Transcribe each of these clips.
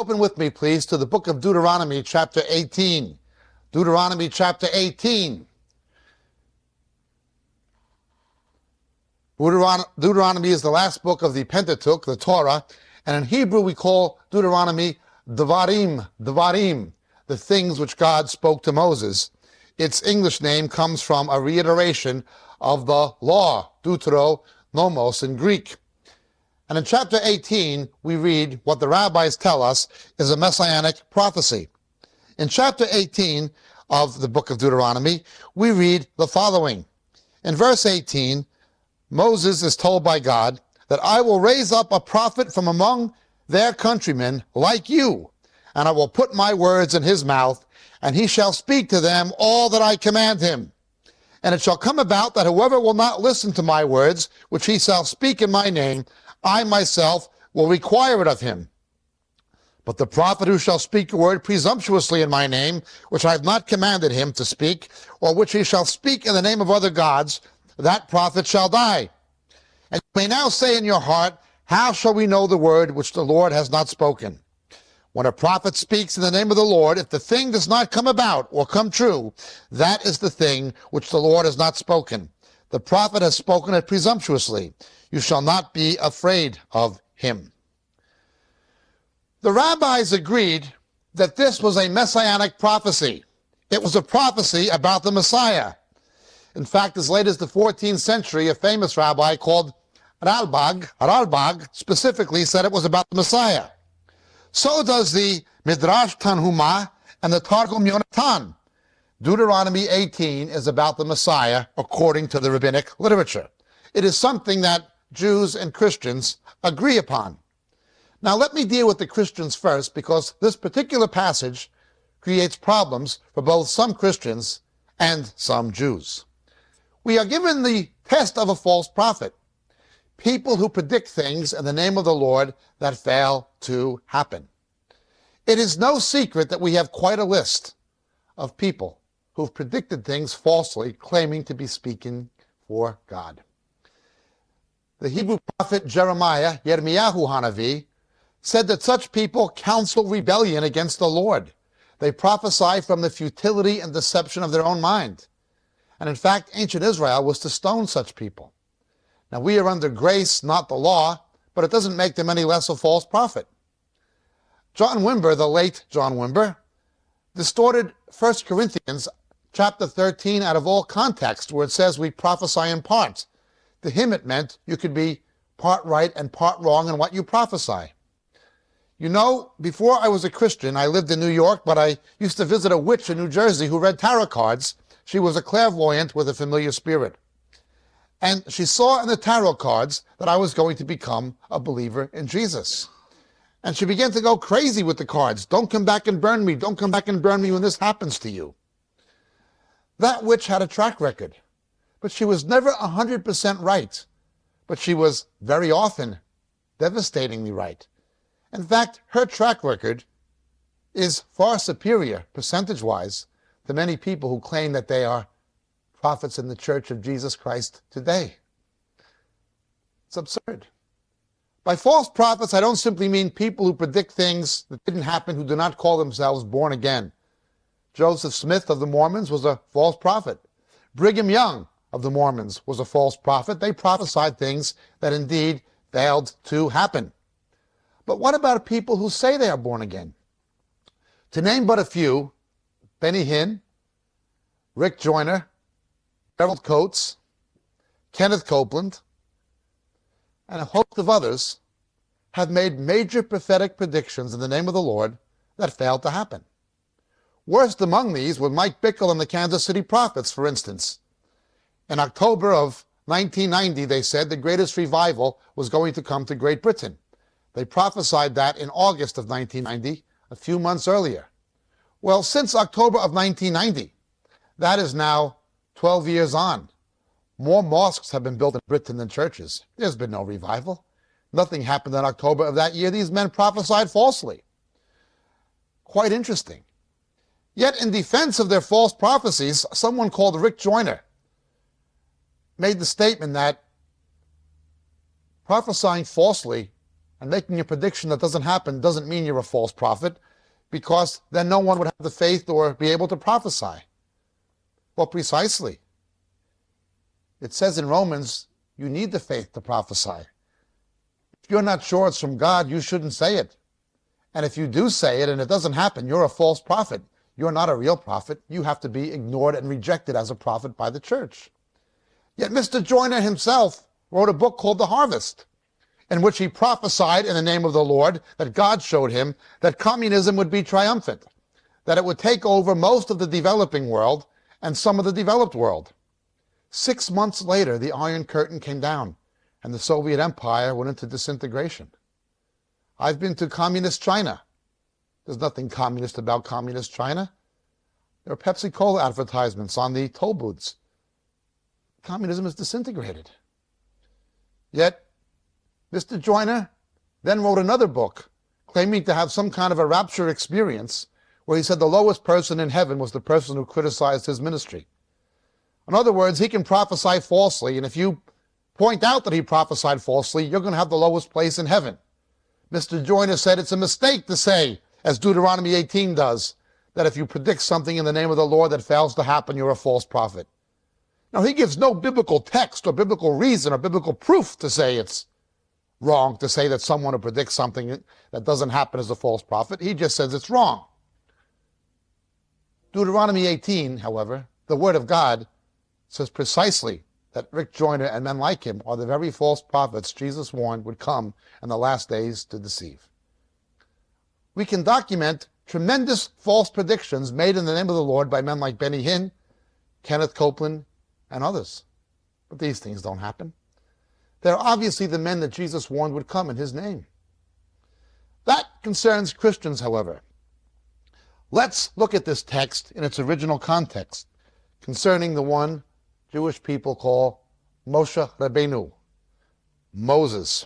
Open with me, please, to the book of Deuteronomy, chapter 18. Deuteronomy, chapter 18. Deuteronomy is the last book of the Pentateuch, the Torah, and in Hebrew we call Deuteronomy Devarim, the things which God spoke to Moses. Its English name comes from a reiteration of the law, Deutero nomos in Greek. And in chapter 18, we read what the rabbis tell us is a Messianic prophecy. In chapter 18 of the book of Deuteronomy, we read the following. In verse 18, Moses is told by God that I will raise up a prophet from among their countrymen like you, and I will put my words in his mouth, and he shall speak to them all that I command him. And it shall come about that whoever will not listen to my words, which he shall speak in my name, I myself will require it of him. But the prophet who shall speak a word presumptuously in my name, which I have not commanded him to speak, or which he shall speak in the name of other gods, that prophet shall die. And you may now say in your heart, how shall we know the word which the Lord has not spoken? When a prophet speaks in the name of the Lord, if the thing does not come about or come true, that is the thing which the Lord has not spoken. The prophet has spoken it presumptuously. You shall not be afraid of him. The rabbis agreed that this was a messianic prophecy. It was a prophecy about the Messiah. In fact, as late as the 14th century, a famous rabbi called Ralbag specifically said it was about the Messiah. So does the Midrash Tanhuma and the Targum Yonatan. Deuteronomy 18 is about the Messiah according to the rabbinic literature. It is something that Jews and Christians agree upon. Now let me deal with the Christians first, because this particular passage creates problems for both some Christians and some Jews. We are given the test of a false prophet. People who predict things in the name of the Lord that fail to happen. It is no secret that we have quite a list of people who've predicted things falsely, claiming to be speaking for God. The Hebrew prophet Jeremiah, Yirmiyahu Hanavi, said that such people counsel rebellion against the Lord. They prophesy from the futility and deception of their own mind. And in fact, ancient Israel was to stone such people. Now, we are under grace, not the law, but it doesn't make them any less a false prophet. John Wimber, the late John Wimber, distorted 1 Corinthians chapter 13 out of all context, where it says we prophesy in part. To him it meant you could be part right and part wrong in what you prophesy. You know, before I was a Christian, I lived in New York, but I used to visit a witch in New Jersey who read tarot cards. She was a clairvoyant with a familiar spirit. And she saw in the tarot cards that I was going to become a believer in Jesus. And she began to go crazy with the cards. Don't come back and burn me. Don't come back and burn me when this happens to you. That witch had a track record, but she was never 100% right. But she was very often devastatingly right. In fact, her track record is far superior, percentage-wise, to many people who claim that they are prophets in the Church of Jesus Christ today. It's absurd. By false prophets, I don't simply mean people who predict things that didn't happen, who do not call themselves born again. Joseph Smith of the Mormons was a false prophet. Brigham Young of the Mormons was a false prophet. They prophesied things that indeed failed to happen. But what about people who say they are born again? To name but a few, Benny Hinn, Rick Joyner, Gerald Coates, Kenneth Copeland, and a host of others have made major prophetic predictions in the name of the Lord that failed to happen. Worst among these were Mike Bickle and the Kansas City Prophets, for instance. In October of 1990, they said the greatest revival was going to come to Great Britain. They prophesied that in August of 1990, a few months earlier. Well, since October of 1990, that is now 12 years on. More mosques have been built in Britain than churches. There's been no revival. Nothing happened in October of that year. These men prophesied falsely. Quite interesting. Yet in defense of their false prophecies, someone called Rick Joyner made the statement that prophesying falsely And making a prediction that doesn't happen doesn't mean you're a false prophet, because then no one would have the faith or be able to prophesy. Well, precisely. It says in Romans, you need the faith to prophesy. If you're not sure it's from God, you shouldn't say it. And if you do say it and it doesn't happen, you're a false prophet. You're not a real prophet. You have to be ignored and rejected as a prophet by the church. Yet Mr. Joyner himself wrote a book called The Harvest, in which he prophesied in the name of the Lord that God showed him that communism would be triumphant, that it would take over most of the developing world and some of the developed world. 6 months later, the Iron Curtain came down and the Soviet Empire went into disintegration. I've been to communist China. There's nothing communist about communist China. There are Pepsi Cola advertisements on the toll booths. Communism is disintegrated. Yet, Mr. Joyner then wrote another book claiming to have some kind of a rapture experience where he said the lowest person in heaven was the person who criticized his ministry. In other words, he can prophesy falsely, and if you point out that he prophesied falsely, you're going to have the lowest place in heaven. Mr. Joyner said it's a mistake to say, as Deuteronomy 18 does, that if you predict something in the name of the Lord that fails to happen, you're a false prophet. Now, he gives no biblical text or biblical reason or biblical proof to say it's wrong to say that someone who predicts something that doesn't happen is a false prophet. He just says it's wrong. Deuteronomy 18, however, the Word of God, says precisely that Rick Joyner and men like him are the very false prophets Jesus warned would come in the last days to deceive. We can document tremendous false predictions made in the name of the Lord by men like Benny Hinn, Kenneth Copeland, and others. But these things don't happen. They're obviously the men that Jesus warned would come in his name. That concerns Christians, however. Let's look at this text in its original context concerning the one Jewish people call Moshe Rabbeinu, Moses.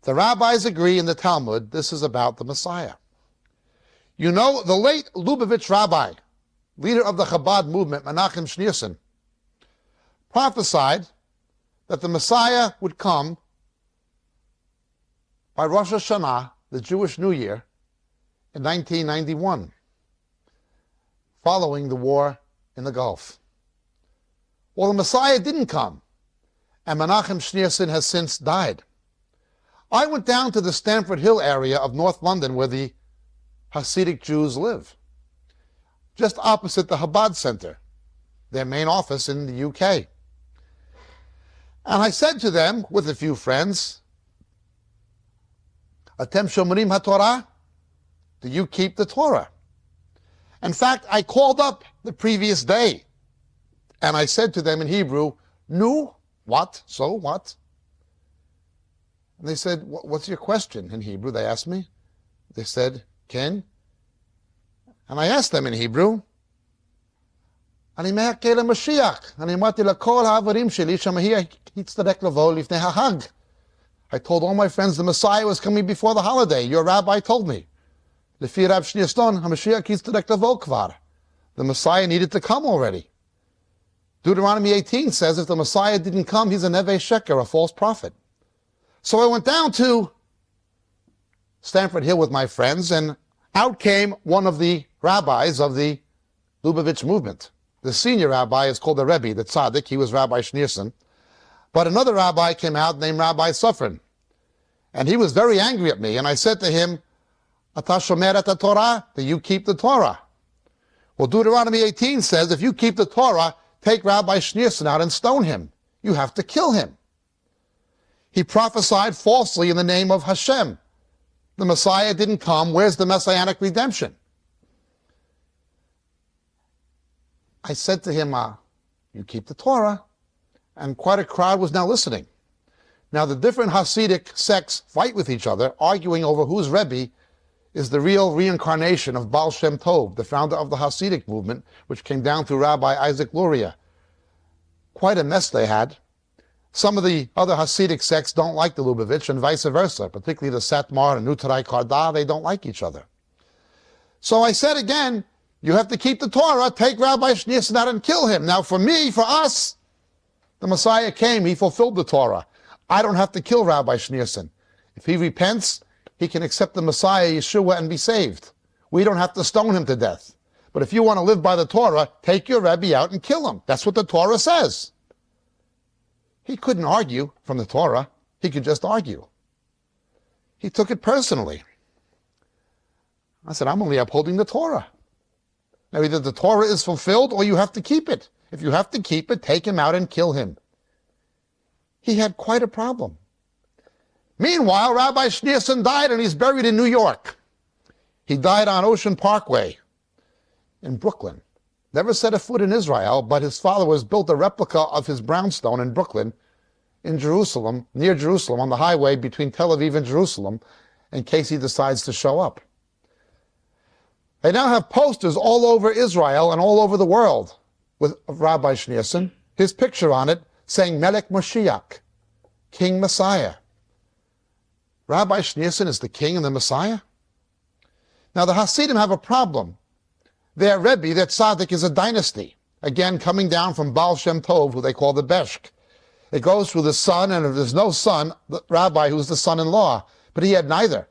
The rabbis agree in the Talmud this is about the Messiah. You know, the late Lubavitch rabbi, leader of the Chabad movement, Menachem Schneerson, prophesied that the Messiah would come by Rosh Hashanah, the Jewish New Year, in 1991, following the war in the Gulf. Well, the Messiah didn't come, and Menachem Schneerson has since died. I went down to the Stamford Hill area of North London where the Hasidic Jews live, just opposite the Chabad Center, their main office in the UK. And I said to them, with a few friends, Atem Shomerim HaTorah? Do you keep the Torah? In fact, I called up the previous day, and I said to them in Hebrew, Nu, what? So what? And they said, what's your question in Hebrew? They asked me. They said, Ken? And I asked them in Hebrew, אני מחכה למשיח. אני אמרתי לכל העברים שלי שהמשיח יצטרך לבוא לפני החג. I told all my friends the Messiah was coming before the holiday. Your rabbi told me. לפי רב שניאסון, המשיח יצטרך לבוא כבר. The Messiah needed to come already. Deuteronomy 18 says if the Messiah didn't come, he's a neve sheker, a false prophet. So I went down to Stamford Hill with my friends, and out came one of the rabbis of the Lubavitch movement. The senior rabbi is called the Rebbe, the Tzaddik. He was Rabbi Schneerson. But another rabbi came out named Rabbi Sufrin. And he was very angry at me. And I said to him, Ata shomer et Torah? Do you keep the Torah? Well, Deuteronomy 18 says, if you keep the Torah, take Rabbi Schneerson out and stone him. You have to kill him. He prophesied falsely in the name of Hashem. The Messiah didn't come. Where's the Messianic redemption? I said to him, you keep the Torah. And quite a crowd was now listening. Now the different Hasidic sects fight with each other, arguing over whose Rebbe is the real reincarnation of Baal Shem Tov, the founder of the Hasidic movement, which came down through Rabbi Isaac Luria. Quite a mess they had. Some of the other Hasidic sects don't like the Lubavitch, and vice versa, particularly the Satmar and Nutarai Karda, they don't like each other. So I said again, you have to keep the Torah, take Rabbi Schneerson out and kill him. Now for me, for us, the Messiah came, he fulfilled the Torah. I don't have to kill Rabbi Schneerson. If he repents, he can accept the Messiah, Yeshua, and be saved. We don't have to stone him to death. But if you want to live by the Torah, take your Rebbe out and kill him. That's what the Torah says. He couldn't argue from the Torah. He could just argue. He took it personally. I said, I'm only upholding the Torah. Now, either the Torah is fulfilled or you have to keep it. If you have to keep it, take him out and kill him. He had quite a problem. Meanwhile, Rabbi Schneerson died and he's buried in New York. He died on Ocean Parkway in Brooklyn. Never set a foot in Israel, but his followers built a replica of his brownstone in Brooklyn, in Jerusalem, near Jerusalem, on the highway between Tel Aviv and Jerusalem, in case he decides to show up. They now have posters all over Israel and all over the world with Rabbi Schneerson, his picture on it, saying Melech Moshiach, King Messiah. Rabbi Schneerson is the king and the Messiah? Now the Hasidim have a problem. Their Rebbe, their tzaddik, is a dynasty, again coming down from Baal Shem Tov, who they call the Beshk. It goes through the son, and if there's no son, the rabbi who's the son-in-law, but he had neither.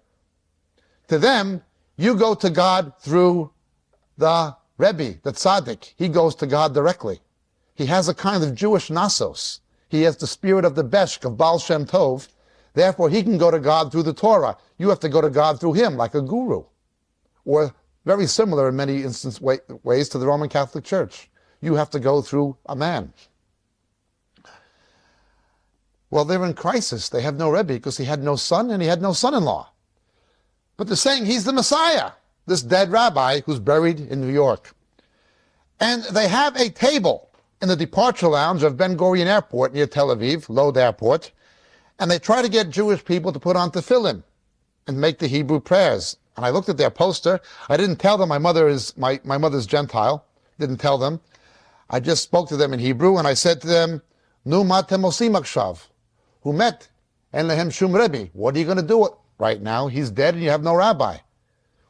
To them, you go to God through the Rebbe, the tzaddik. He goes to God directly. He has a kind of Jewish nasos. He has the spirit of the Beshk, of Baal Shem Tov. Therefore, he can go to God through the Torah. You have to go to God through him, like a guru. Or very similar in many ways to the Roman Catholic Church. You have to go through a man. Well, they're in crisis. They have no Rebbe because he had no son and he had no son-in-law. But they're saying he's the Messiah, this dead rabbi who's buried in New York. And they have a table in the departure lounge of Ben Gurion Airport near Tel Aviv, Lod Airport, and they try to get Jewish people to put on tefillin and make the Hebrew prayers. And I looked at their poster. I didn't tell them my mother's Gentile. Didn't tell them. I just spoke to them in Hebrew, and I said to them, Nu ma atem osim akshav? Hu met? En lehem shum Rebbe. What are you going to do right now? He's dead and you have no rabbi.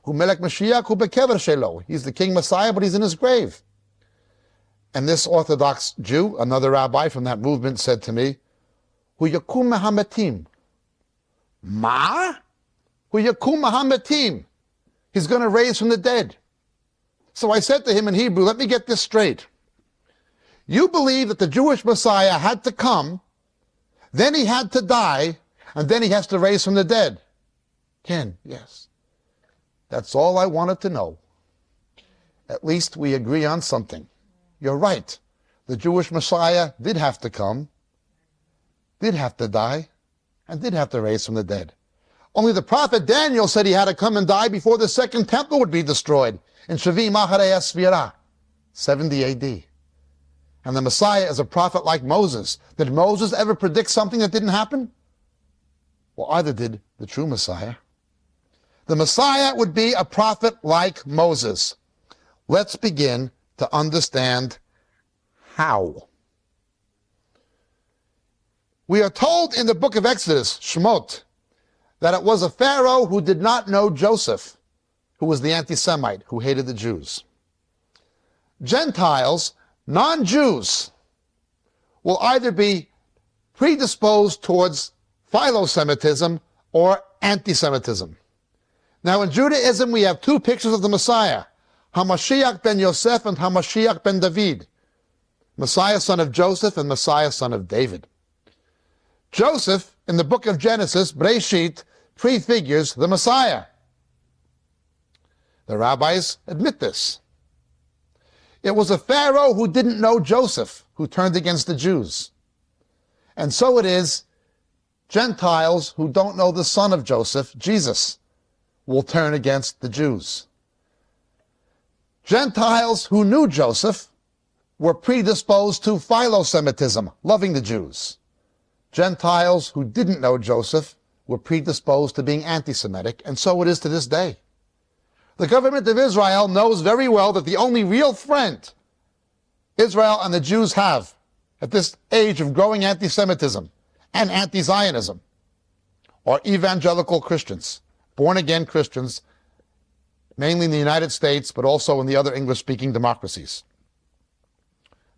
Hu melech Mashiach hu bekever shelo. He's the King Messiah, but he's in his grave. And this Orthodox Jew, another rabbi from that movement, said to me, Hu yakum mehametim. Ma? Hu yakum mehametim. He's going to raise from the dead. So I said to him in Hebrew, let me get this straight. You believe that the Jewish Messiah had to come, then he had to die, and then he has to raise from the dead. Ken, yes. That's all I wanted to know. At least we agree on something. You're right. The Jewish Messiah did have to come, did have to die, and did have to raise from the dead. Only the prophet Daniel said he had to come and die before the second temple would be destroyed in Shavim Acharei Esvirah, 70 A.D. And the Messiah is a prophet like Moses. Did Moses ever predict something that didn't happen? Well, either did the true Messiah. The Messiah would be a prophet like Moses. Let's begin to understand how. We are told in the book of Exodus, Shemot, that it was a Pharaoh who did not know Joseph, who was the anti-Semite, who hated the Jews. Gentiles, non-Jews, will either be predisposed towards philo-Semitism or anti-Semitism. Now in Judaism we have two pictures of the Messiah, Hamashiach ben Yosef and Hamashiach ben David, Messiah son of Joseph and Messiah son of David. Joseph, in the book of Genesis, Breshit, prefigures the Messiah. The rabbis admit this. It was a Pharaoh who didn't know Joseph who turned against the Jews. And so it is, Gentiles who don't know the son of Joseph, Jesus, will turn against the Jews. Gentiles who knew Joseph were predisposed to philo-Semitism, loving the Jews. Gentiles who didn't know Joseph were predisposed to being anti-Semitic, and so it is to this day. The government of Israel knows very well that the only real friend Israel and the Jews have at this age of growing anti-Semitism and anti-Zionism are evangelical Christians, born-again Christians, mainly in the United States, but also in the other English-speaking democracies.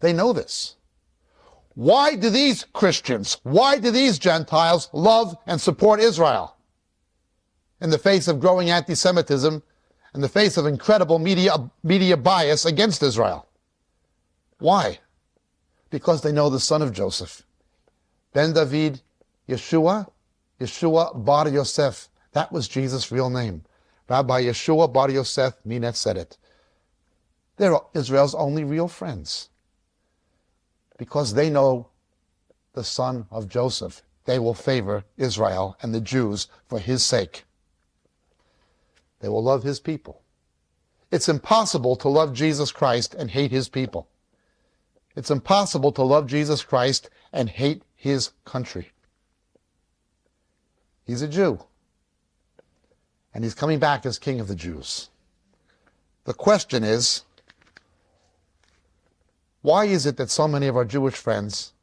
They know this. Why do these Christians, why do these Gentiles love and support Israel? in the face of growing anti-Semitism, in the face of incredible media bias against Israel. Why? Because they know the son of Joseph. Ben David, Yeshua Bar Yosef. That was Jesus' real name. Rabbi Yeshua Bar Yosef Minet said it. They're Israel's only real friends. Because they know the son of Joseph, they will favor Israel and the Jews for his sake. They will love his people. It's impossible to love Jesus Christ and hate his people. It's impossible to love Jesus Christ and hate his country. He's a Jew. And he's coming back as King of the Jews. The question is, why is it that so many of our Jewish friends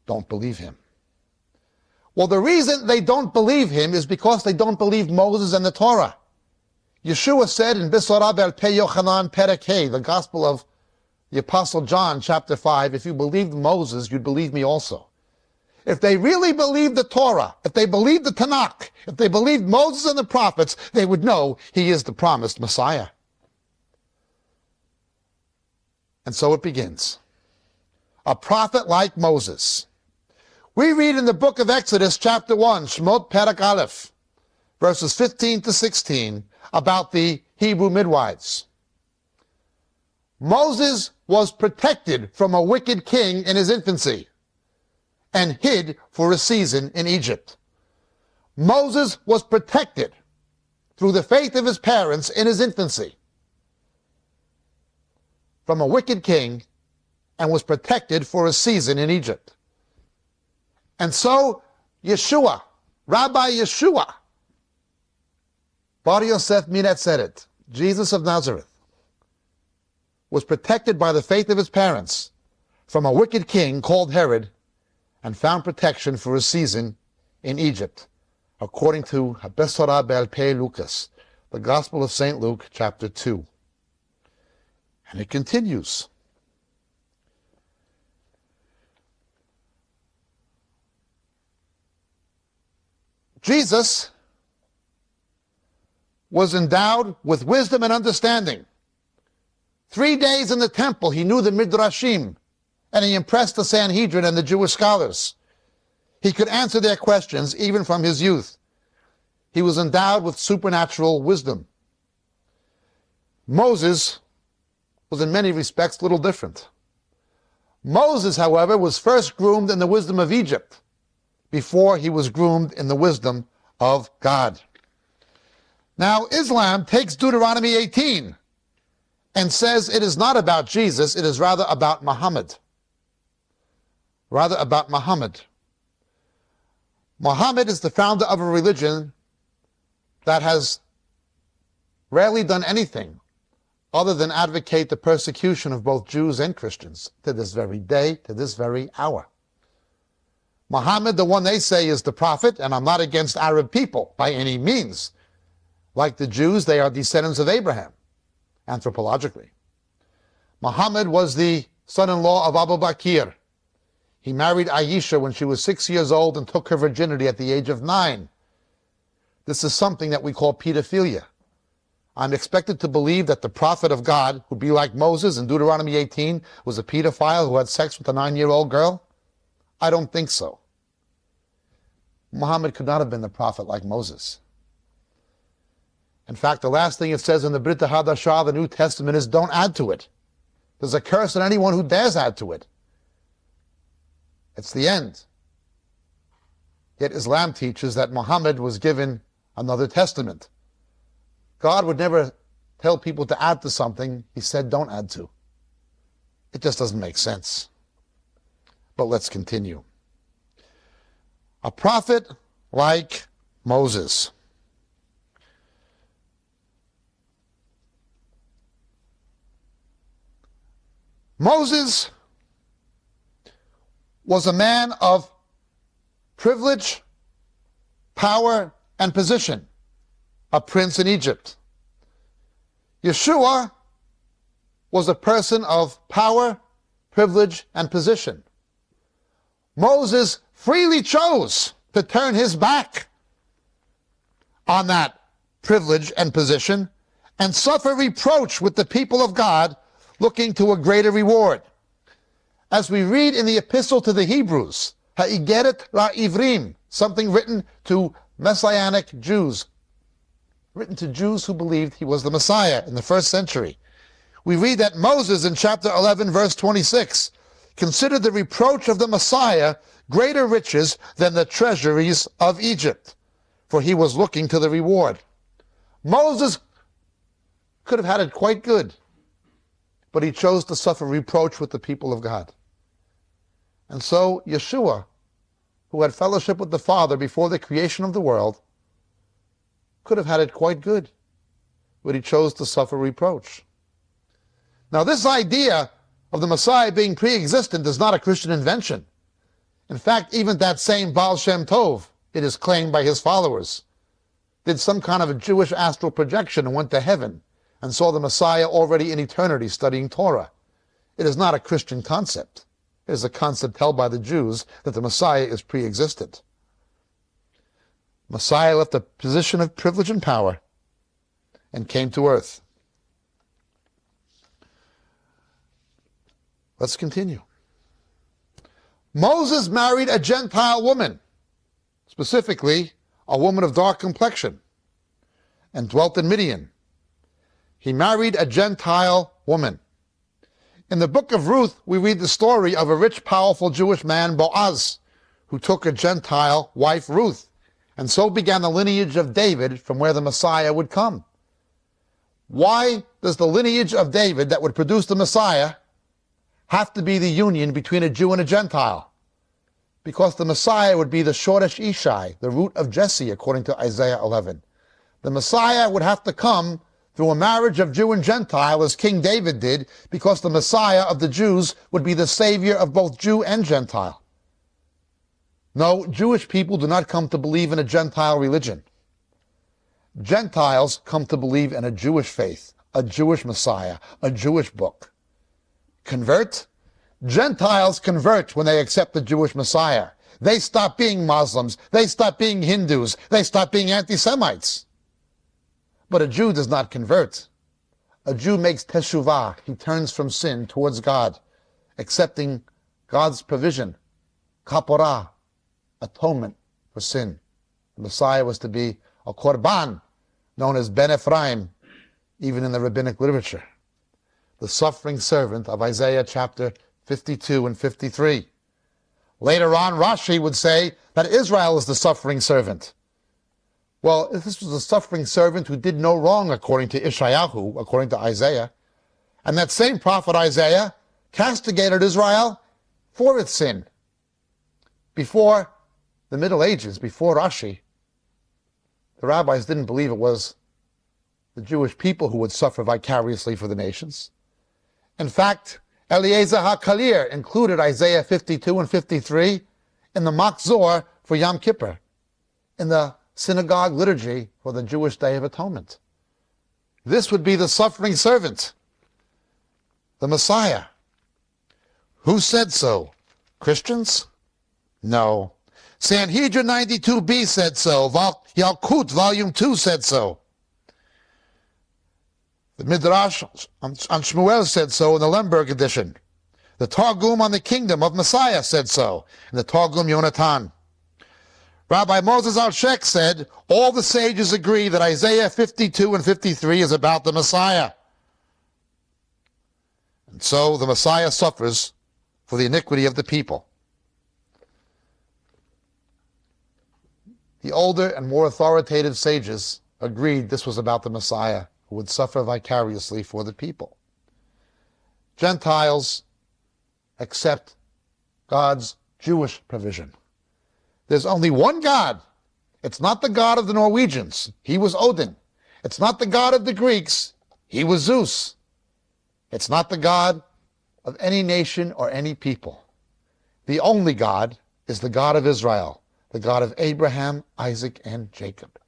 don't believe him? Well, the reason they don't believe him is because they don't believe Moses and the Torah. Yeshua said in Bisorah Bel Pei Yochanan Perek Hey, the Gospel of the Apostle John, chapter 5, if you believed Moses, you'd believe me also. If they really believed the Torah, if they believed the Tanakh, if they believed Moses and the prophets, they would know he is the promised Messiah. And so it begins. A prophet like Moses. We read in the book of Exodus, chapter 1, Shemot Perek Aleph, verses 15 to 16, about the Hebrew midwives. Moses was protected from a wicked king in his infancy and hid for a season in Egypt. Moses was protected through the faith of his parents in his infancy from a wicked king and was protected for a season in Egypt. And so Yeshua, Rabbi Yeshua, Bar Yosef Minet said it, Jesus of Nazareth, was protected by the faith of his parents from a wicked king called Herod and found protection for a season in Egypt, according to Besorah Bel Pei Lucas, the Gospel of St. Luke, chapter 2. And it continues. Jesus was endowed with wisdom and understanding. 3 days in the temple, he knew the Midrashim, and he impressed the Sanhedrin and the Jewish scholars. He could answer their questions even from his youth. He was endowed with supernatural wisdom. Moses was in many respects a little different. Moses, however, was first groomed in the wisdom of Egypt before he was groomed in the wisdom of God. Now, Islam takes Deuteronomy 18 and says it is not about Jesus, it is rather about Muhammad. Rather about Muhammad. Muhammad is the founder of a religion that has rarely done anything other than advocate the persecution of both Jews and Christians to this very day, to this very hour. Muhammad, the one they say is the prophet, and I'm not against Arab people by any means. Like the Jews, they are descendants of Abraham, anthropologically. Muhammad was the son-in-law of Abu Bakr. He married Aisha when she was 6 years old and took her virginity at the age of 9. This is something that we call pedophilia. I'm expected to believe that the prophet of God, who'd be like Moses in Deuteronomy 18, was a pedophile who had sex with a 9-year-old girl? I don't think so. Muhammad could not have been the prophet like Moses. In fact, the last thing it says in the Brit HaDashah, the New Testament, is don't add to it. There's a curse on anyone who dares add to it. It's the end. Yet Islam teaches that Muhammad was given another testament. God would never tell people to add to something he said don't add to. It just doesn't make sense. But let's continue. A prophet like Moses. Moses was a man of privilege, power, and position, a prince in Egypt. Yeshua was a person of power, privilege, and position. Moses freely chose to turn his back on that privilege and position and suffer reproach with the people of God looking to a greater reward. As we read in the epistle to the Hebrews, Ha'igeret la'ivrim, something written to Messianic Jews, written to Jews who believed he was the Messiah in the first century. We read that Moses in chapter 11, verse 26, considered the reproach of the Messiah greater riches than the treasuries of Egypt, for he was looking to the reward. Moses could have had it quite good, but he chose to suffer reproach with the people of God. And so Yeshua, who had fellowship with the Father before the creation of the world, could have had it quite good, but he chose to suffer reproach. Now, this idea of the Messiah being pre-existent is not a Christian invention. In fact, even that same Baal Shem Tov, it is claimed by his followers, did some kind of a Jewish astral projection and went to heaven and saw the Messiah already in eternity studying Torah. It is not a Christian concept. It is a concept held by the Jews that the Messiah is pre-existent. Messiah left a position of privilege and power and came to earth. Let's continue. Moses married a Gentile woman, specifically a woman of dark complexion, and dwelt in Midian. He married a Gentile woman. In the book of Ruth, we read the story of a rich, powerful Jewish man, Boaz, who took a Gentile wife, Ruth, and so began the lineage of David from where the Messiah would come. Why does the lineage of David that would produce the Messiah have to be the union between a Jew and a Gentile? Because the Messiah would be the Shoresh Ishai, the root of Jesse, according to Isaiah 11. The Messiah would have to come through a marriage of Jew and Gentile, as King David did, because the Messiah of the Jews would be the Savior of both Jew and Gentile. No, Jewish people do not come to believe in a Gentile religion. Gentiles come to believe in a Jewish faith, a Jewish Messiah, a Jewish book. Convert? Gentiles convert when they accept the Jewish Messiah. They stop being Muslims. They stop being Hindus. They stop being anti-Semites. But a Jew does not convert. A Jew makes teshuvah. He turns from sin towards God, accepting God's provision, kaporah, atonement for sin. The Messiah was to be a korban, known as Ben Ephraim, even in the rabbinic literature, the suffering servant of Isaiah chapter 52 and 53. Later on, Rashi would say that Israel is the suffering servant. Well, if this was a suffering servant who did no wrong according to Ishayahu, according to Isaiah, and that same prophet Isaiah castigated Israel for its sin. Before the Middle Ages, before Rashi, the rabbis didn't believe it was the Jewish people who would suffer vicariously for the nations. In fact, Eliezer HaKalir included Isaiah 52 and 53 in the Machzor for Yom Kippur, in the synagogue liturgy for the Jewish Day of Atonement. This would be the suffering servant, the Messiah. Who said so? Christians? No. Sanhedrin 92b said so. Yalkut, Volume 2 said so. The Midrash on Shmuel said so in the Lemberg edition. The Targum on the Kingdom of Messiah said so in the Targum Yonatan. Rabbi Moses Alshek said, all the sages agree that Isaiah 52 and 53 is about the Messiah. And so the Messiah suffers for the iniquity of the people. The older and more authoritative sages agreed this was about the Messiah who would suffer vicariously for the people. Gentiles accept God's Jewish provision. There's only one God. It's not the God of the Norwegians. He was Odin. It's not the God of the Greeks. He was Zeus. It's not the God of any nation or any people. The only God is the God of Israel, the God of Abraham, Isaac, and Jacob.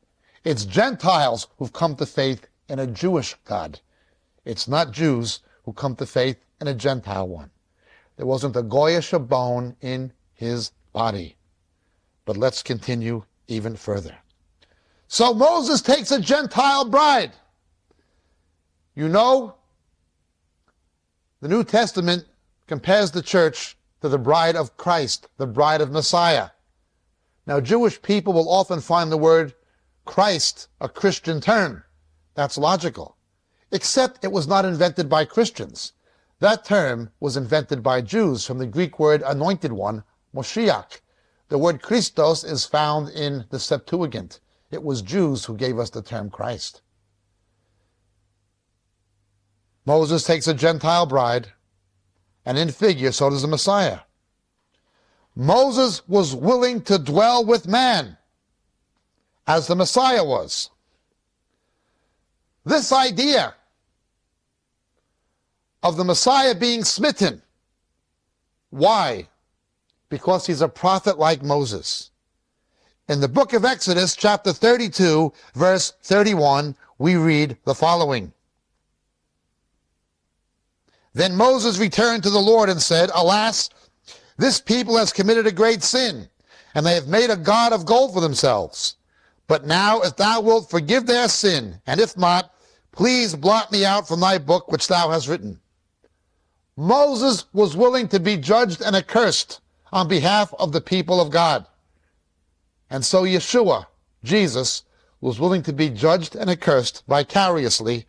It's Gentiles who've come to faith in a Jewish God. It's not Jews who come to faith in a Gentile one. There wasn't a goyish bone in his body. But let's continue even further. So Moses takes a Gentile bride. You know, the New Testament compares the church to the bride of Christ, the bride of Messiah. Now, Jewish people will often find the word Christ a Christian term. That's logical. Except it was not invented by Christians. That term was invented by Jews from the Greek word anointed one, Moshiach. The word Christos is found in the Septuagint. It was Jews who gave us the term Christ. Moses takes a Gentile bride, and in figure, so does the Messiah. Moses was willing to dwell with man, as the Messiah was. This idea of the Messiah being smitten, why? Because he's a prophet like Moses. In the book of Exodus, chapter 32, verse 31, we read the following. Then Moses returned to the Lord and said, Alas, this people has committed a great sin, and they have made a god of gold for themselves. But now, if thou wilt forgive their sin, and if not, please blot me out from thy book which thou hast written. Moses was willing to be judged and accursed on behalf of the people of God. And so Yeshua, Jesus, was willing to be judged and accursed vicariously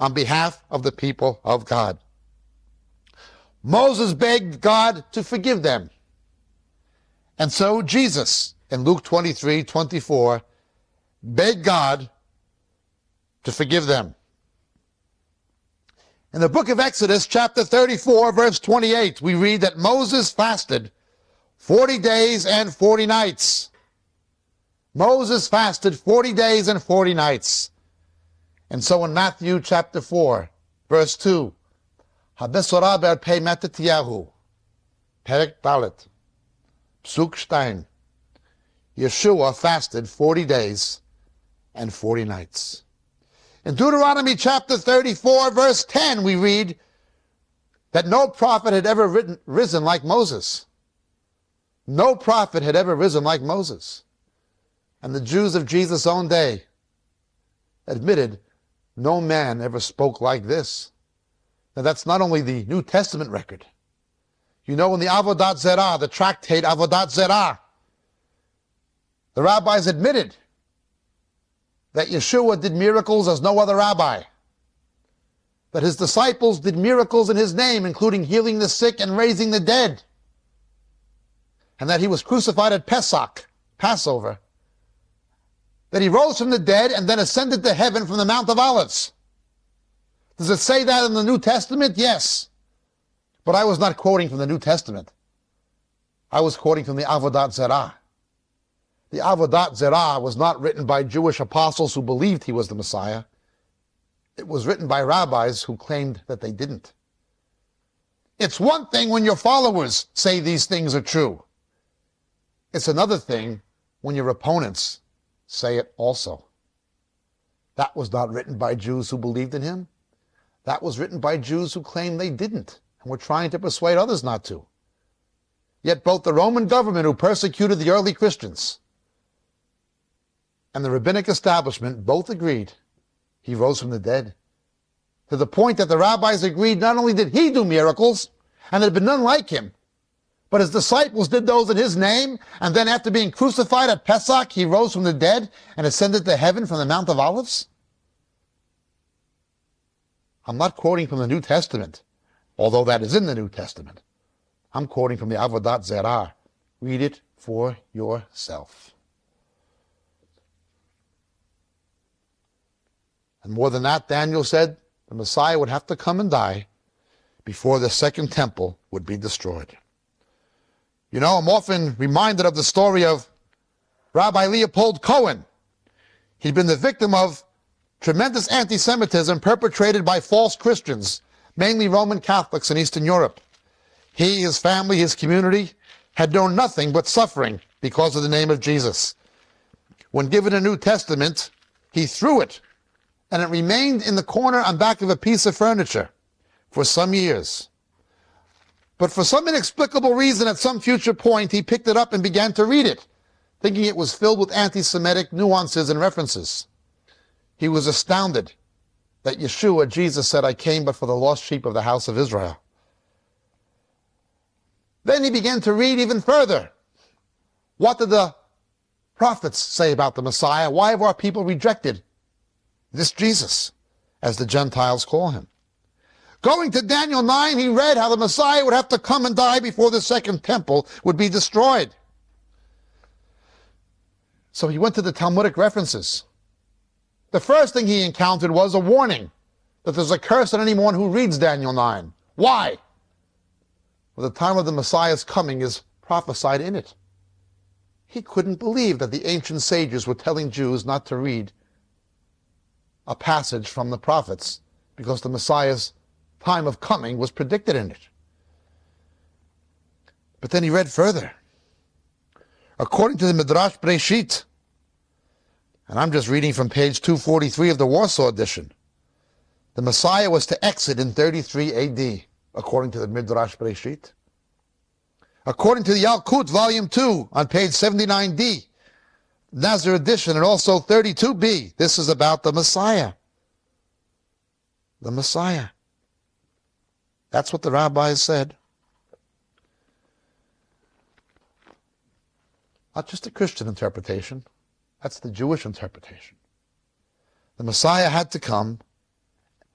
on behalf of the people of God. Moses begged God to forgive them. And so Jesus, in Luke 23:24, begged God to forgive them. In the book of Exodus, chapter 34, verse 28, we read that Moses fasted 40 days and 40 nights. Moses fasted 40 days and 40 nights. And so in Matthew chapter 4, verse 2, Habesorah Berpei Matityahu, Perek Dalet, Psuk Stein, Yeshua fasted 40 days and 40 nights. In Deuteronomy chapter 34, verse 10, we read that no prophet had ever risen like Moses. No prophet had ever risen like Moses. And the Jews of Jesus' own day admitted no man ever spoke like this. Now that's not only the New Testament record. You know, in the Avodat Zerah, the tractate Avodat Zerah, the rabbis admitted that Yeshua did miracles as no other rabbi, that his disciples did miracles in his name, including healing the sick and raising the dead, and that he was crucified at Pesach, Passover, that he rose from the dead and then ascended to heaven from the Mount of Olives. Does it say that in the New Testament? Yes. But I was not quoting from the New Testament. I was quoting from the Avodat Zerah. The Avodat Zerah was not written by Jewish apostles who believed he was the Messiah. It was written by rabbis who claimed that they didn't. It's one thing when your followers say these things are true. It's another thing when your opponents say it also. That was not written by Jews who believed in him. That was written by Jews who claimed they didn't and were trying to persuade others not to. Yet both the Roman government who persecuted the early Christians and the rabbinic establishment both agreed he rose from the dead, to the point that the rabbis agreed not only did he do miracles, and there had been none like him, but his disciples did those in his name, and then after being crucified at Pesach, he rose from the dead and ascended to heaven from the Mount of Olives. I'm not quoting from the New Testament, although that is in the New Testament. I'm quoting from the Avodat Zerah. Read it for yourself. And more than that, Daniel said the Messiah would have to come and die before the second temple would be destroyed. You know, I'm often reminded of the story of Rabbi Leopold Cohen. He'd been the victim of tremendous anti-Semitism perpetrated by false Christians, mainly Roman Catholics in Eastern Europe. He, his family, his community had known nothing but suffering because of the name of Jesus. When given a New Testament, he threw it, and it remained in the corner on back of a piece of furniture for some years. But for some inexplicable reason, at some future point, he picked it up and began to read it. thinking it was filled with anti-Semitic nuances and references. He was astounded that Yeshua, Jesus, said, "I came but for the lost sheep of the house of Israel." Then he began to read even further. What did the prophets say about the Messiah? Why have our people rejected this Jesus, as the Gentiles call him? Going to Daniel 9, he read how the Messiah would have to come and die before the second temple would be destroyed. So he went to the Talmudic references. The first thing he encountered was a warning that there's a curse on anyone who reads Daniel 9. Why? Well, the time of the Messiah's coming is prophesied in it. He couldn't believe that the ancient sages were telling Jews not to read a passage from the prophets because the Messiah's time of coming was predicted in it. But then he read further. According to the Midrash Breshit, and I'm just reading from page 243 of the Warsaw edition, the Messiah was to exit in 33 AD, according to the Midrash Breshit. According to the Yalkut, volume 2, on page 79d, Nazir edition, and also 32b, this is about the Messiah. The Messiah. That's what the rabbis said. Not just a Christian interpretation. That's the Jewish interpretation. The Messiah had to come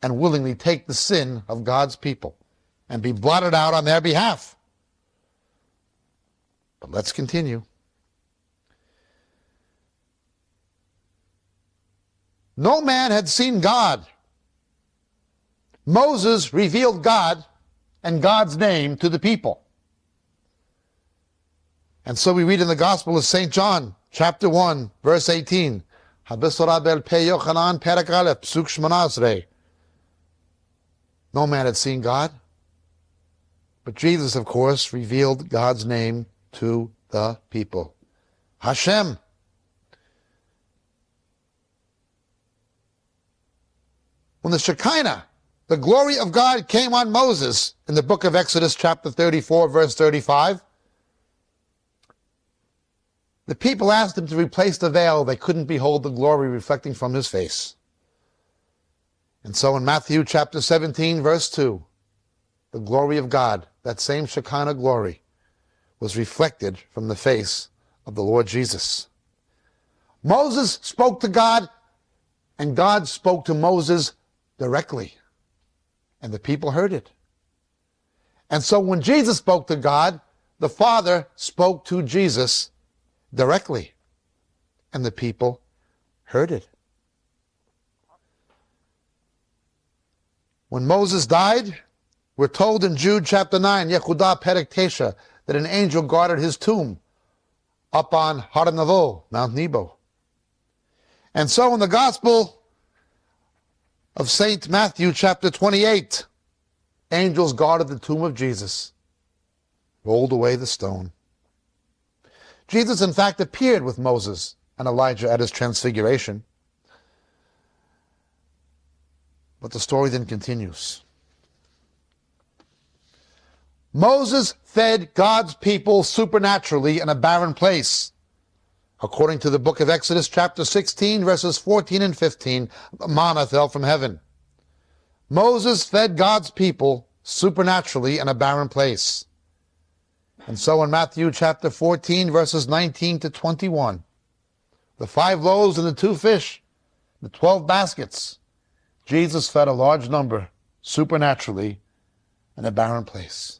and willingly take the sin of God's people and be blotted out on their behalf. But let's continue. No man had seen God. Moses revealed God and God's name to the people. And so we read in the Gospel of St. John, chapter 1, verse 18, no man had seen God, but Jesus, of course, revealed God's name to the people. Hashem. When the Shekinah, the glory of God, came on Moses in the book of Exodus, chapter 34, verse 35, the people asked him to replace the veil. They couldn't behold the glory reflecting from his face. And so in Matthew chapter 17, verse 2, the glory of God, that same Shekinah glory, was reflected from the face of the Lord Jesus. Moses spoke to God, and God spoke to Moses directly. And the people heard it. And so when Jesus spoke to God, the Father spoke to Jesus directly. And the people heard it. When Moses died, we're told in Jude chapter 9, Yehudah Perek Tesha, that an angel guarded his tomb up on Har Navo, Mount Nebo. And so in the Gospel of St. Matthew chapter 28, angels guarded the tomb of Jesus, rolled away the stone. Jesus, in fact, appeared with Moses and Elijah at his transfiguration. But the story then continues. Moses fed God's people supernaturally in a barren place. According to the book of Exodus, chapter 16, verses 14 and 15, manna fell from heaven. Moses fed God's people supernaturally in a barren place. And so in Matthew chapter 14, verses 19 to 21, the 5 loaves and the 2 fish, the 12 baskets, Jesus fed a large number supernaturally in a barren place.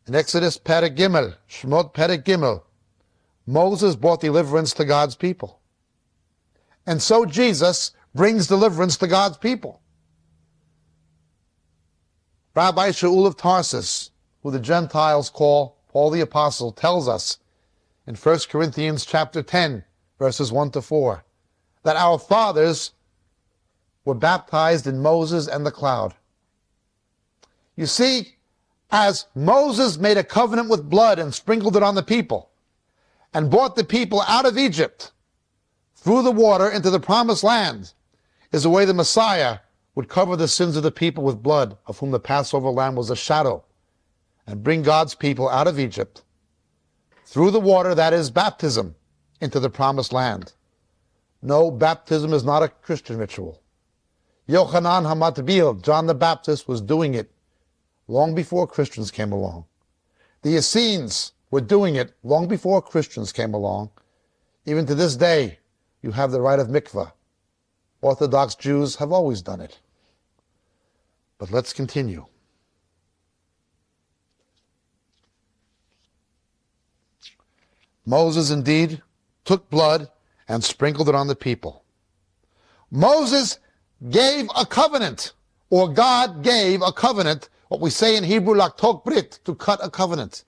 In Exodus Perek Gimel, Shemot Perek Gimel, Moses brought deliverance to God's people. And so Jesus brings deliverance to God's people. Rabbi Shaul of Tarsus, who the Gentiles call Paul the Apostle, tells us in 1 Corinthians chapter 10, verses 1 to 4, that our fathers were baptized in Moses and the cloud. You see, as Moses made a covenant with blood and sprinkled it on the people, and brought the people out of Egypt through the water into the promised land, is the way the Messiah would cover the sins of the people with blood, of whom the Passover lamb was a shadow, and bring God's people out of Egypt through the water, that is baptism, into the promised land. No, baptism is not a Christian ritual. Yochanan HaMatbil, John the Baptist, was doing it long before Christians came along. The Essenes were doing it long before Christians came along. Even to this day, you have the rite of mikvah. Orthodox Jews have always done it. But let's continue. Moses indeed took blood and sprinkled it on the people. Moses gave a covenant, or God gave a covenant, what we say in Hebrew, laktok brit, to cut a covenant.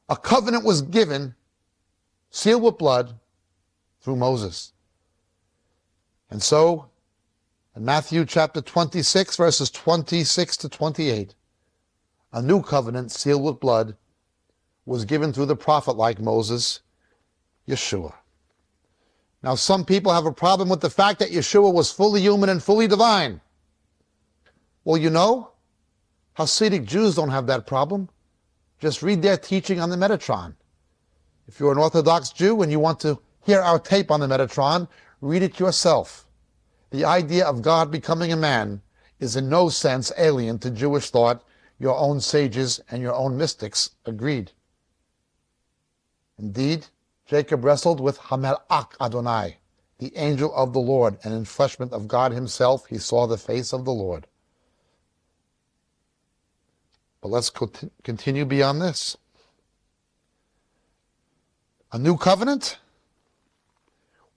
A covenant was given, sealed with blood, through Moses. And so, in Matthew chapter 26, verses 26 to 28, a new covenant sealed with blood was given through the prophet like Moses, Yeshua. Now, some people have a problem with the fact that Yeshua was fully human and fully divine. Well, you know, Hasidic Jews don't have that problem. Just read their teaching on the Metatron. If you're an Orthodox Jew and you want to hear our tape on the Metatron, read it yourself. The idea of God becoming a man is in no sense alien to Jewish thought. Your own sages and your own mystics agreed. Indeed, Jacob wrestled with Hamelach Adonai, the angel of the Lord, and in fleshment of God himself, he saw the face of the Lord. But let's continue beyond this. A new covenant?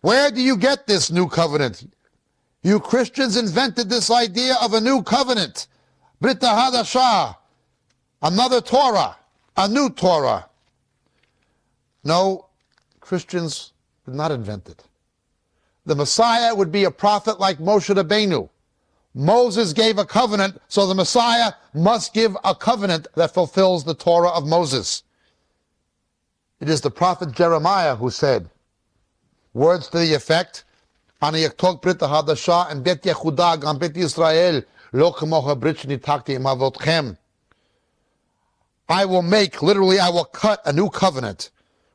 Where do you get this new covenant? You Christians invented this idea of a new covenant. Brit HaDashah, another Torah, a new Torah. No, Christians did not invent it. The Messiah would be a prophet like Moshe Rabbeinu. Moses gave a covenant, so the Messiah must give a covenant that fulfills the Torah of Moses. It is the prophet Jeremiah who said, words to the effect, Ani yaktok brit hadashah and bet Yehuda gam bet Yisrael lo k'mocha brit shenitakti im avotchem. I will make, literally I will cut a new covenant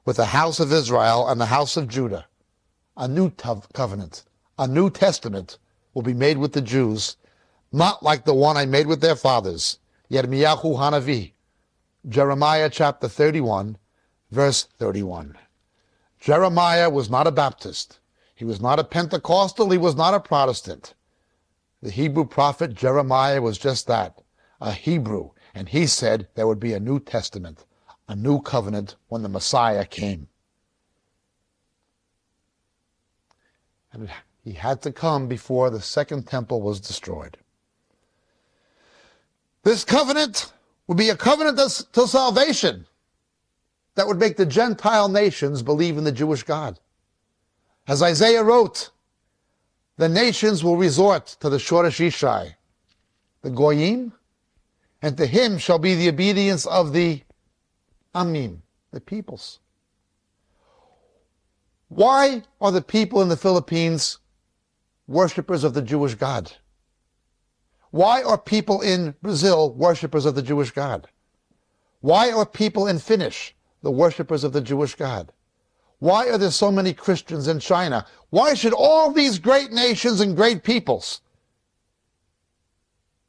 with the house of Israel and the house of Judah. A new covenant, a new testament will be made with the Jews, not like the one I made with their fathers. Yirmiyahu Hanavi, Jeremiah chapter 31, verse 31. Jeremiah was not a Baptist. He was not a Pentecostal. He was not a Protestant. The Hebrew prophet Jeremiah was just that, a Hebrew. And he said there would be a new testament, a new covenant when the Messiah came. And he had to come before the second temple was destroyed. This covenant would be a covenant to salvation that would make the Gentile nations believe in the Jewish God. As Isaiah wrote, the nations will resort to the Shoresh Yishai, the Goyim, and to him shall be the obedience of the Amim, the peoples. Why are the people in the Philippines worshippers of the Jewish God? Why are people in Brazil worshippers of the Jewish God? Why are people in Finnish the worshippers of the Jewish God? Why are there so many Christians in China? Why should all these great nations and great peoples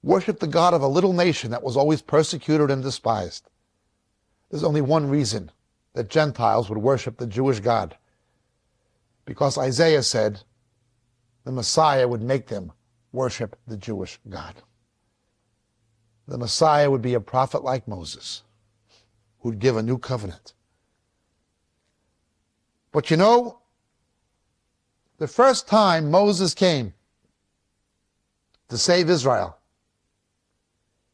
worship the God of a little nation that was always persecuted and despised? There's only one reason that Gentiles would worship the Jewish God. Because Isaiah said the Messiah would make them worship the Jewish God. The Messiah would be a prophet like Moses, who'd give a new covenant. But you know, the first time Moses came to save Israel,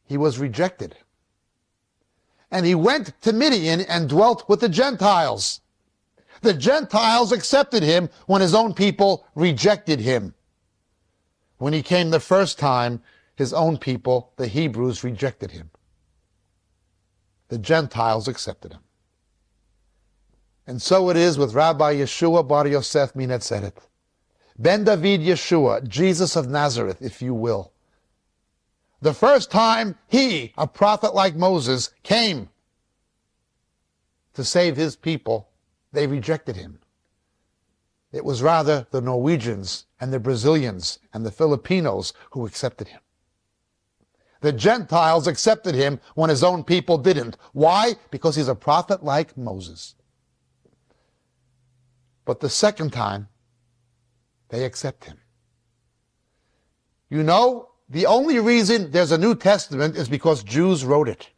he was rejected. And he went to Midian and dwelt with the Gentiles. The Gentiles accepted him when his own people rejected him. When he came the first time, his own people, the Hebrews, rejected him. The Gentiles accepted him. And so it is with Rabbi Yeshua Bar Yosef Minetzeret, Ben David Yeshua, Jesus of Nazareth, if you will. The first time he, a prophet like Moses, came to save his people, they rejected him. It was rather the Norwegians and the Brazilians and the Filipinos who accepted him. The Gentiles accepted him when his own people didn't. Why? Because he's a prophet like Moses. But the second time, they accept him. You know, the only reason there's a New Testament is because Jews wrote it.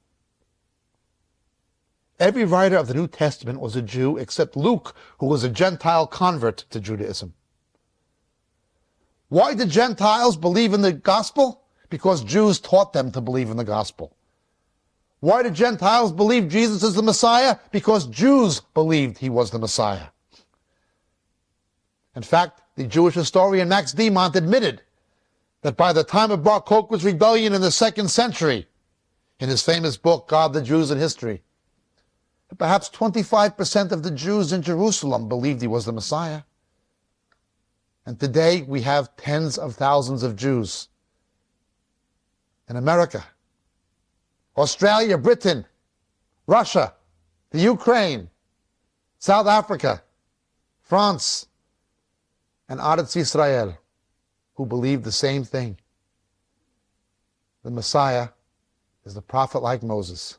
Every writer of the New Testament was a Jew except Luke, who was a Gentile convert to Judaism. Why did Gentiles believe in the gospel? Because Jews taught them to believe in the gospel. Why did Gentiles believe Jesus is the Messiah? Because Jews believed he was the Messiah. In fact, the Jewish historian Max Demont admitted that by the time of Bar Kokhba's rebellion in the 2nd century, in his famous book, God, the Jews and History, perhaps 25% of the Jews in Jerusalem believed he was the Messiah. And today we have tens of thousands of Jews in America, Australia, Britain, Russia, the Ukraine, South Africa, France, and Aretz Israel, who believe the same thing. The Messiah is the prophet like Moses.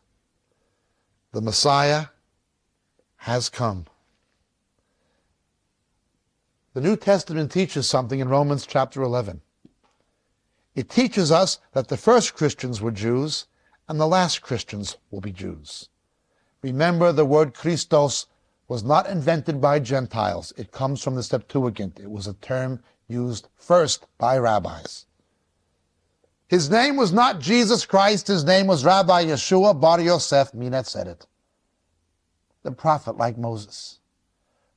The Messiah has come. The New Testament teaches something in Romans chapter 11. It teaches us that the first Christians were Jews and the last Christians will be Jews. Remember, the word Christos was not invented by Gentiles. It comes from the Septuagint. It was a term used first by rabbis. His name was not Jesus Christ. His name was Rabbi Yeshua Bar Yosef Minetzeret, the prophet like Moses.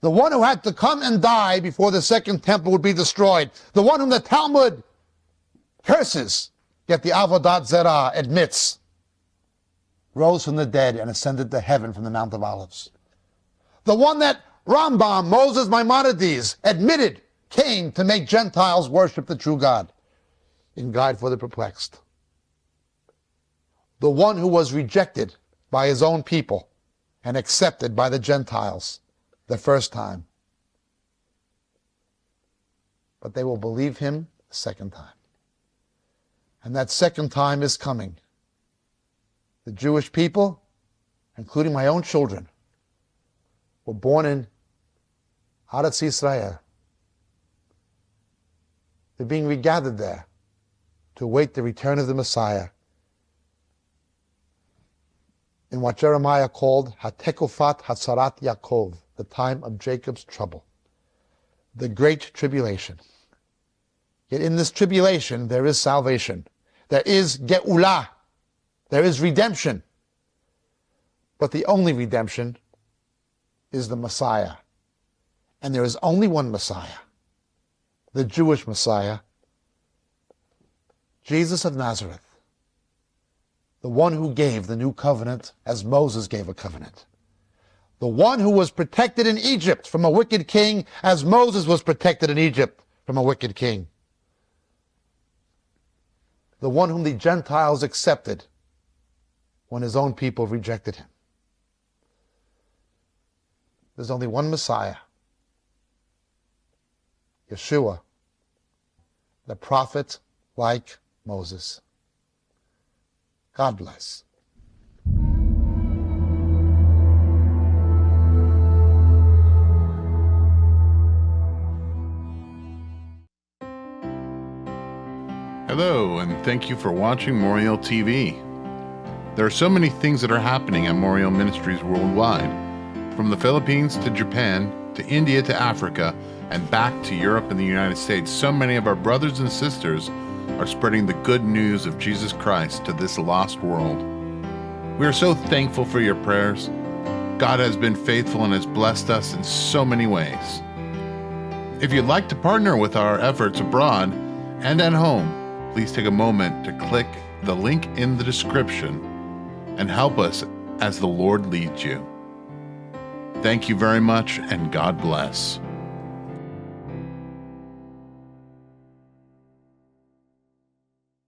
The one who had to come and die before the second temple would be destroyed. The one whom the Talmud curses, yet the Avodat Zarah admits, rose from the dead and ascended to heaven from the Mount of Olives. The one that Rambam, Moses Maimonides, admitted came to make Gentiles worship the true God in Guide for the Perplexed. The one who was rejected by his own people and accepted by the Gentiles the first time. But they will believe him the second time. And that second time is coming. The Jewish people, including my own children, were born in Aretz Israel. They're being regathered there to await the return of the Messiah in what Jeremiah called Hatekufat Hatzarat Yaakov, the time of Jacob's trouble, the great tribulation. Yet in this tribulation there is salvation. There is Geulah. There is redemption. But the only redemption is the Messiah. And there is only one Messiah, the Jewish Messiah, Jesus of Nazareth, the one who gave the new covenant as Moses gave a covenant, the one who was protected in Egypt from a wicked king as Moses was protected in Egypt from a wicked king, the one whom the Gentiles accepted when his own people rejected him. There's only one Messiah, Yeshua, the prophet like Moses. God bless. Hello, and thank you for watching Moriel TV. There are so many things that are happening at Moriel Ministries worldwide, from the Philippines to Japan, to India to Africa, and back to Europe and the United States. So many of our brothers and sisters are spreading the good news of Jesus Christ to this lost world. We are so thankful for your prayers. God has been faithful and has blessed us in so many ways. If you'd like to partner with our efforts abroad and at home, please take a moment to click the link in the description and help us as the Lord leads you. Thank you very much, and God bless.